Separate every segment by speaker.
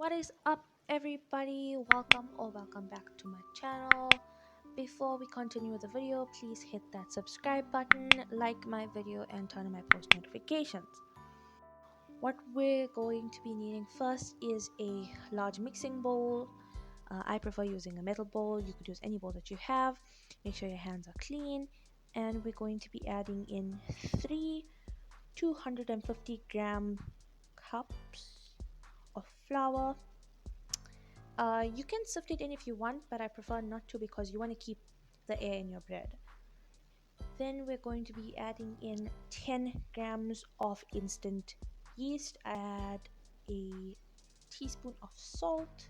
Speaker 1: What is up, everybody? Welcome back to my channel. Before we continue with the video, please hit that subscribe button, like my video, and turn on my post notifications. What we're going to be needing first is a large mixing bowl. I prefer using a metal bowl. You could use any bowl that you have. Make sure your hands are clean. And we're going to be adding in 250-gram cups of flour. You can sift it in if you want, but I prefer not to because you want to keep the air in your bread. Then we're going to be adding in 10 grams of instant yeast. Add a teaspoon of salt.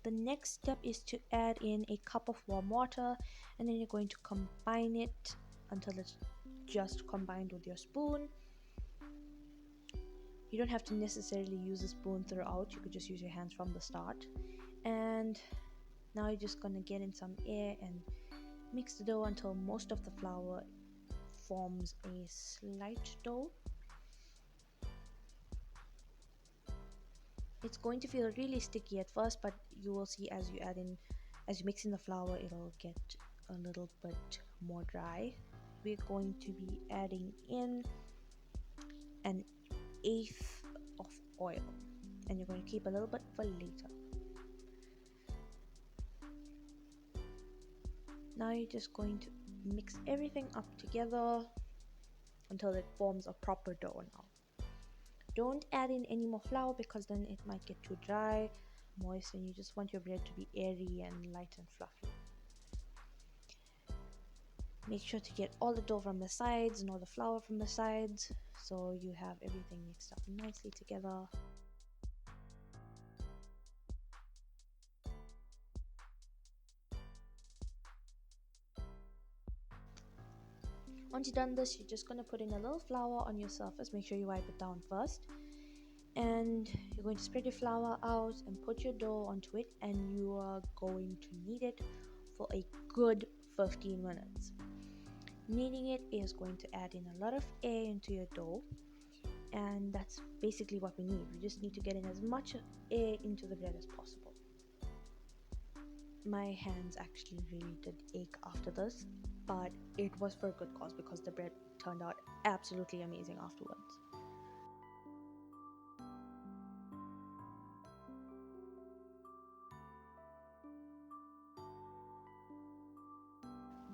Speaker 1: The next step is to add in a cup of warm water, and then you're going to combine it until it's just combined with your spoon. You don't have to necessarily use a spoon throughout, you could just use your hands from the start. And now you're just gonna get in some air and mix the dough until most of the flour forms a slight dough. It's going to feel really sticky at first, but you will see as you mix in the flour, it'll get a little bit more dry. We're going to be adding in 1/8 of oil, and you're going to keep a little bit for later. Now you're just going to mix everything up together until it forms a proper dough. Now don't add in any more flour because then it might get too dry, moist, and you just want your bread to be airy and light and fluffy. Make sure to get all the dough from the sides and all the flour from the sides so you have everything mixed up nicely together. Once you've done this, you're just going to put in a little flour on your surface. Make sure you wipe it down first, and you're going to spread your flour out and put your dough onto it, and you are going to knead it for a good 15 minutes. Kneading it is going to add in a lot of air into your dough, and that's basically what we need. We just need to get in as much air into the bread as possible. My hands actually really did ache after this, but it was for a good cause because the bread turned out absolutely amazing afterwards.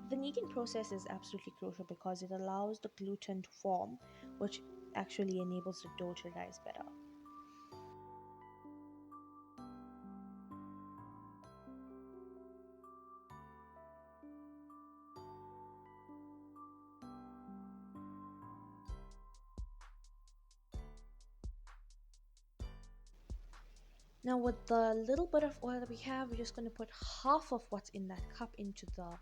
Speaker 1: The kneading process is absolutely crucial because it allows the gluten to form, which actually enables the dough to rise better. Now with the little bit of oil that we have, we're just going to put half of what's in that cup into the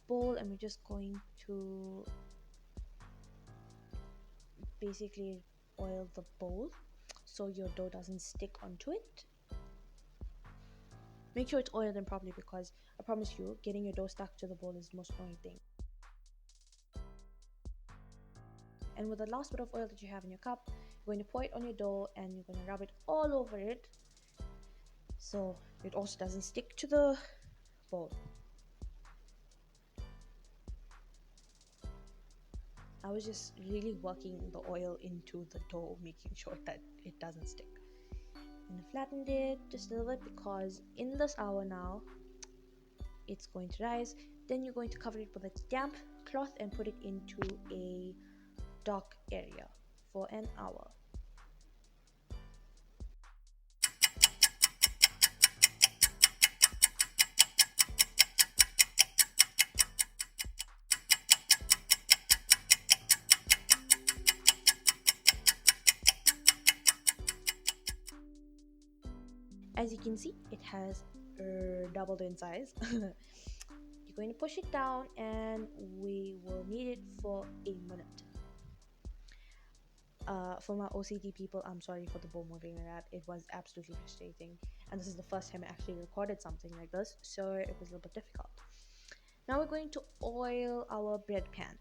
Speaker 1: bowl, and we're just going to basically oil the bowl so your dough doesn't stick onto it. Make sure it's oiled in properly because I promise you, getting your dough stuck to the bowl is the most annoying thing. And with the last bit of oil that you have in your cup, you're going to pour it on your dough and you're going to rub it all over it so it also doesn't stick to the bowl. I was just really working the oil into the dough, making sure that it doesn't stick. And I flattened it just a little bit because in this hour now, it's going to rise. Then you're going to cover it with a damp cloth and put it into a dark area for an hour. As you can see, it has doubled in size. You're going to push it down and we will knead it for a minute. For my OCD people, I'm sorry for the bowl moving like that. It was absolutely frustrating, and this is the first time I actually recorded something like this, so it was a little bit difficult. Now we're going to oil our bread pan.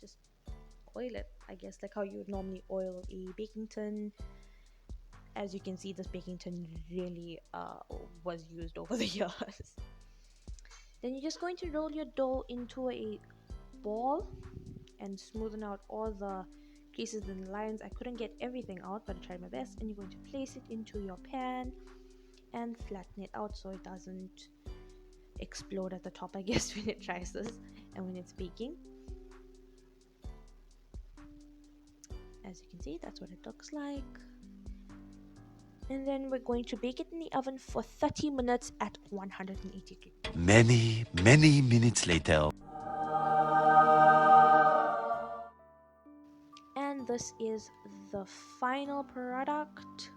Speaker 1: Just oil it, I guess, like how you would normally oil a baking tin. As you can see, this baking tin really was used over the years. Then you're just going to roll your dough into a ball and smoothen out all the creases and lines. I couldn't get everything out, but I tried my best. And you're going to place it into your pan and flatten it out so it doesn't explode at the top, I guess, when it tries this and when it's baking. As you can see, that's what it looks like. And then we're going to bake it in the oven for 30 minutes at 180 degrees.
Speaker 2: Many minutes later.
Speaker 1: And this is the final product.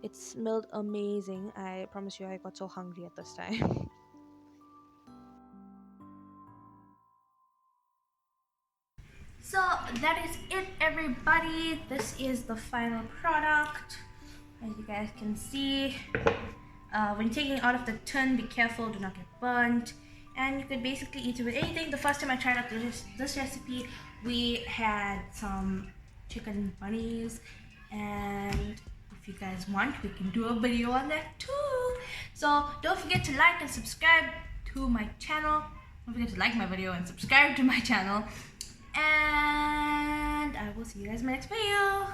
Speaker 1: It smelled amazing. I promise you, I got so hungry at this time. So that is it, everybody. This is the final product. As you guys can see, when taking it out of the tin, be careful, do not get burnt. And you could basically eat it with anything. The first time I tried out this recipe, we had some chicken bunnies, and if you guys want, we can do a video on that too. So don't forget to like and subscribe to my channel. Don't forget to like my video and subscribe to my channel. And I will see you guys in my next video.